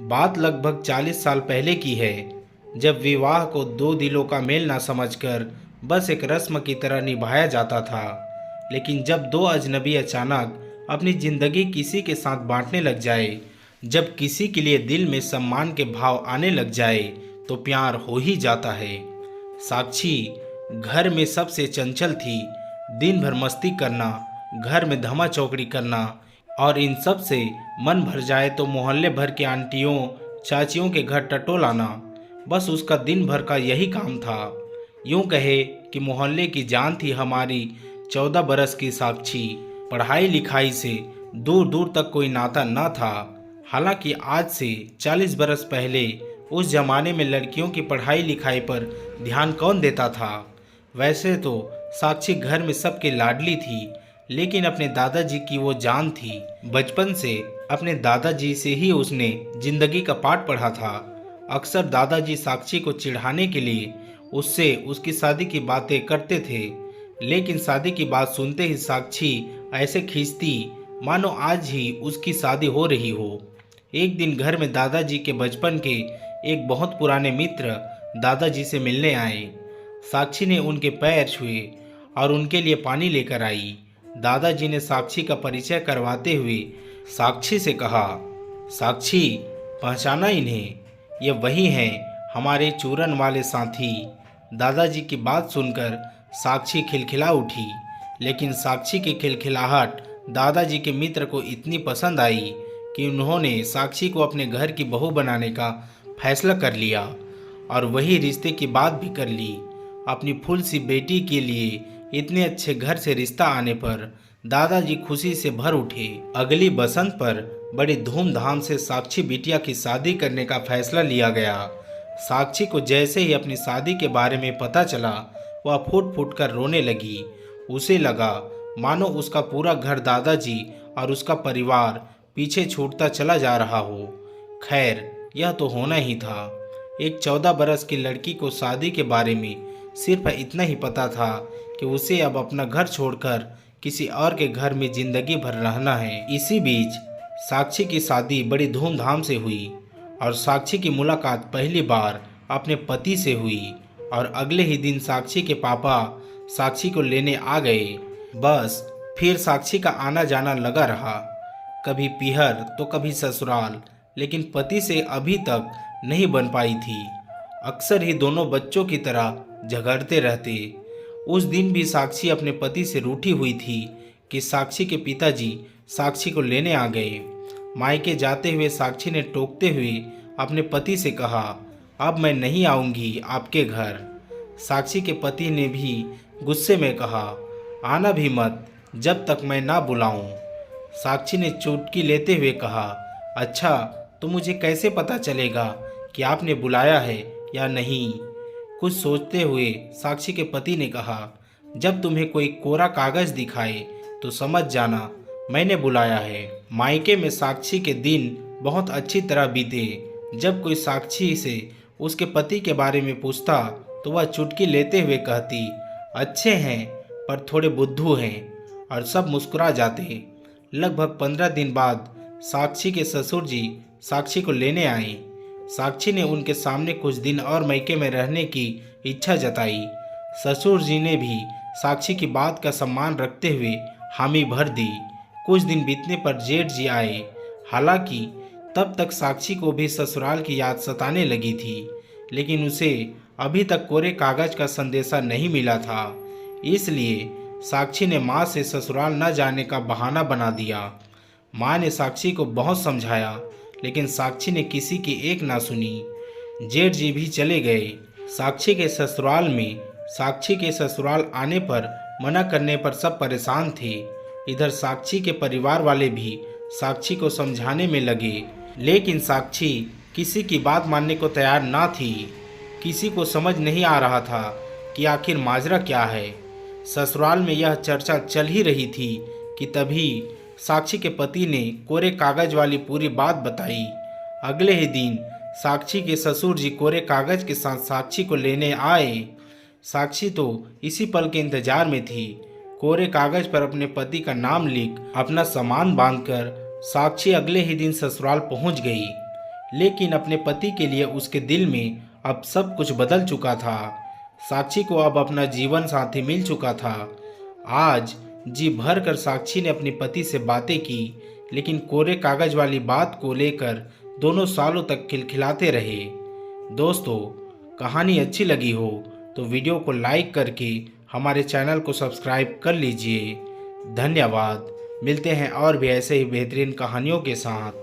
बात लगभग 40 साल पहले की है, जब विवाह को दो दिलों का मेल ना समझकर बस एक रस्म की तरह निभाया जाता था। लेकिन जब दो अजनबी अचानक अपनी जिंदगी किसी के साथ बांटने लग जाए, जब किसी के लिए दिल में सम्मान के भाव आने लग जाए, तो प्यार हो ही जाता है। साक्षी घर में सबसे चंचल थी। दिन भर मस्ती करना, घर में धमा चौकड़ी करना और इन सब से मन भर जाए तो मोहल्ले भर के आंटियों चाचियों के घर टटोल आना, बस उसका दिन भर का यही काम था। यूं कहे कि मोहल्ले की जान थी हमारी 14 बरस की साक्षी। पढ़ाई लिखाई से दूर दूर तक कोई नाता न था। हालांकि आज से 40 बरस पहले उस जमाने में लड़कियों की पढ़ाई लिखाई पर ध्यान कौन देता था। वैसे तो साक्षी घर में सबके लाडली थी, लेकिन अपने दादाजी की वो जान थी। बचपन से अपने दादाजी से ही उसने जिंदगी का पाठ पढ़ा था। अक्सर दादाजी साक्षी को चिढ़ाने के लिए उससे उसकी शादी की बातें करते थे, लेकिन शादी की बात सुनते ही साक्षी ऐसे खींचती मानो आज ही उसकी शादी हो रही हो। एक दिन घर में दादाजी के बचपन के एक बहुत पुराने मित्र दादाजी से मिलने आए। साक्षी ने उनके पैर छुए और उनके लिए पानी लेकर आई। दादाजी ने साक्षी का परिचय करवाते हुए साक्षी से कहा, साक्षी, पहचाना इन्हें? ये वही हैं हमारे चूरन वाले साथी। दादाजी की बात सुनकर साक्षी खिलखिला उठी, लेकिन साक्षी की खिलखिलाहट दादाजी के मित्र को इतनी पसंद आई कि उन्होंने साक्षी को अपने घर की बहू बनाने का फैसला कर लिया और वही रिश्ते की बात भी कर ली। अपनी फूल सी बेटी के लिए इतने अच्छे घर से रिश्ता आने पर दादाजी खुशी से भर उठे। अगली बसंत पर बड़ी धूमधाम से साक्षी बिटिया की शादी करने का फैसला लिया गया। साक्षी को जैसे ही अपनी शादी के बारे में पता चला, वह फूट फूट कर रोने लगी। उसे लगा मानो उसका पूरा घर दादाजी और उसका परिवार पीछे छूटता चला जा रहा हो। खैर, यह तो होना ही था। एक 14 बरस की लड़की को शादी के बारे में सिर्फ इतना ही पता था कि उसे अब अपना घर छोड़कर किसी और के घर में जिंदगी भर रहना है। इसी बीच साक्षी की शादी बड़ी धूमधाम से हुई और साक्षी की मुलाकात पहली बार अपने पति से हुई और अगले ही दिन साक्षी के पापा साक्षी को लेने आ गए। बस फिर साक्षी का आना जाना लगा रहा, कभी पीहर तो कभी ससुराल, लेकिन पति से अभी तक नहीं बन पाई थी। अक्सर ही दोनों बच्चों की तरह झगड़ते रहते। उस दिन भी साक्षी अपने पति से रूठी हुई थी कि साक्षी के पिताजी साक्षी को लेने आ गए। मायके जाते हुए साक्षी ने टोकते हुए अपने पति से कहा, अब मैं नहीं आऊंगी आपके घर। साक्षी के पति ने भी गुस्से में कहा, आना भी मत जब तक मैं ना बुलाऊं। साक्षी ने चुटकी लेते हुए कहा, अच्छा, तो मुझे कैसे पता चलेगा कि आपने बुलाया है या नहीं? कुछ सोचते हुए साक्षी के पति ने कहा, जब तुम्हें कोई कोरा कागज दिखाए तो समझ जाना मैंने बुलाया है। मायके में साक्षी के दिन बहुत अच्छी तरह बीते। जब कोई साक्षी से उसके पति के बारे में पूछता तो वह चुटकी लेते हुए कहती, अच्छे हैं पर थोड़े बुद्धू हैं, और सब मुस्कुरा जाते। लगभग 15 दिन बाद साक्षी के ससुर जी साक्षी को लेने आए। साक्षी ने उनके सामने कुछ दिन और मायके में रहने की इच्छा जताई। ससुर जी ने भी साक्षी की बात का सम्मान रखते हुए हामी भर दी। कुछ दिन बीतने पर जेठ जी आए। हालांकि तब तक साक्षी को भी ससुराल की याद सताने लगी थी, लेकिन उसे अभी तक कोरे कागज का संदेशा नहीं मिला था। इसलिए साक्षी ने माँ से ससुराल न जाने का बहाना बना दिया। माँ ने साक्षी को बहुत समझाया, लेकिन साक्षी ने किसी की एक ना सुनी। जेठ जी भी चले गए। साक्षी के ससुराल आने पर मना करने पर सब परेशान थे। इधर साक्षी के परिवार वाले भी साक्षी को समझाने में लगे, लेकिन साक्षी किसी की बात मानने को तैयार ना थी। किसी को समझ नहीं आ रहा था कि आखिर माजरा क्या है। ससुराल में यह चर्चा चल ही रही थी कि तभी साक्षी के पति ने कोरे कागज वाली पूरी बात बताई। अगले ही दिन साक्षी के ससुर जी कोरे कागज के साथ साक्षी को लेने आए। साक्षी तो इसी पल के इंतजार में थी। कोरे कागज पर अपने पति का नाम लिख अपना सामान बांधकर साक्षी अगले ही दिन ससुराल पहुंच गई। लेकिन अपने पति के लिए उसके दिल में अब सब कुछ बदल चुका था। साक्षी को अब अपना जीवन साथी मिल चुका था। आज जी भर कर साक्षी ने अपने पति से बातें की, लेकिन कोरे कागज वाली बात को लेकर दोनों सालों तक खिलखिलाते रहे। दोस्तों, कहानी अच्छी लगी हो तो वीडियो को लाइक करके हमारे चैनल को सब्सक्राइब कर लीजिए। धन्यवाद। मिलते हैं और भी ऐसे ही बेहतरीन कहानियों के साथ।